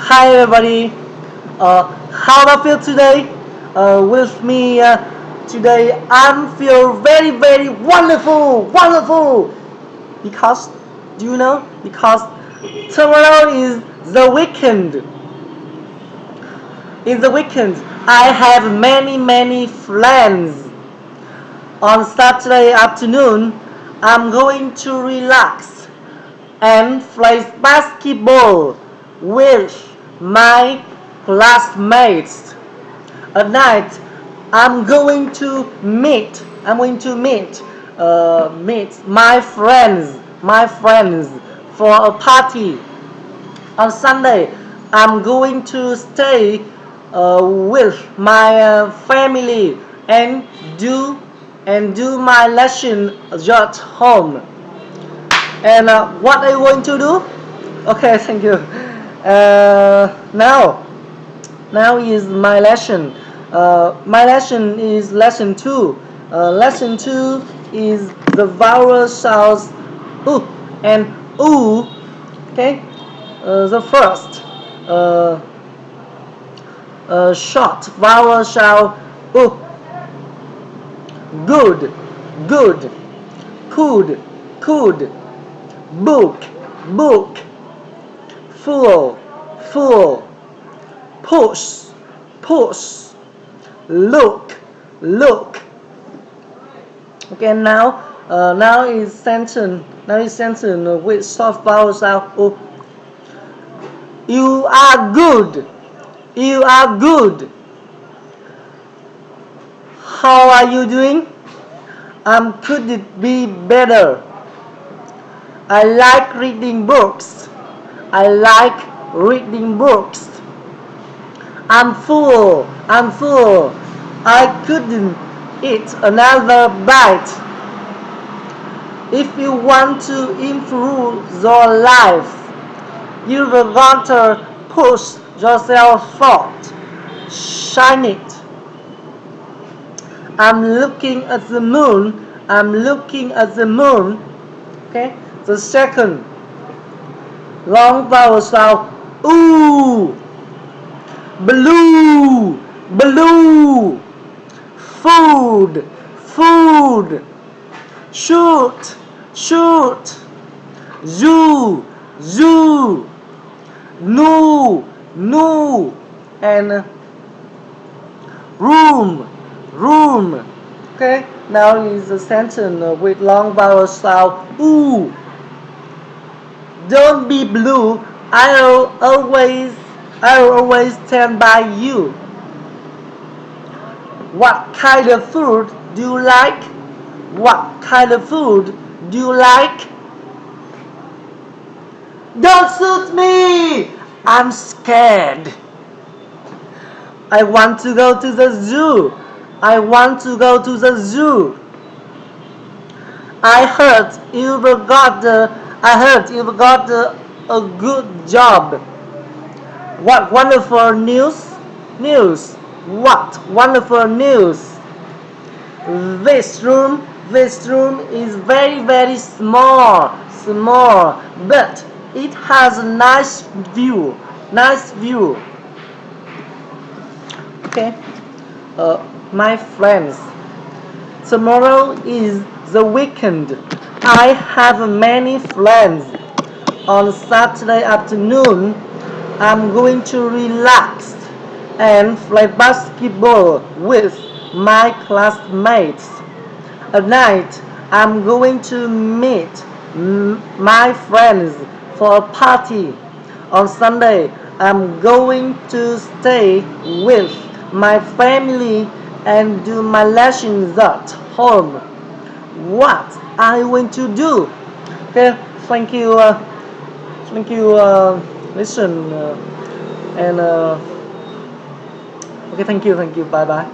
Hi everybody. How do I feel today? With me today, I feel very wonderful. Because do you know? Because tomorrow is the weekend. In the weekend, I have many plans. On Saturday afternoon, I'm going to relax and play basketball with my classmates. At night, I'm going to meet my friends for a party. On Sunday, I'm going to stay with my family and do do my lesson at home. And what are you going to do? Okay, thank you. Now is my lesson. My lesson is lesson 2. Lesson 2 is the vowel sounds u and oo. Okay, the first uh, short vowel sound u. Good, good. Could. Book. Full. Push. Look. Okay, now is sentence. With soft vowel sound o. You are good. How are you doing? Could it be better? I like reading books. I'm full. I couldn't eat another bite. If you want to improve your life, you've got to push yourself forward. Shine it. I'm looking at the moon. Okay. The second long vowel sound ooh. Blue. Food. Shoot. Zoo. No. And room. Okay, now is a sentence with long vowel sound ooh. Don't be blue. I'll always stand by you. What kind of food do you like? Don't shoot me! I'm scared. I want to go to the zoo. I heard you've got a good job. What wonderful news! What wonderful news! This room is very small, but it has a nice view. Okay, my friends, tomorrow is the weekend. I have many plans. On Saturday afternoon, I'm going to relax and play basketball with my classmates. At night, I'm going to meet my friends for a party. On Sunday, I'm going to stay with my family and do my lessons at home. What are you going to do? Okay, thank you. Listen and okay, thank you. Bye bye.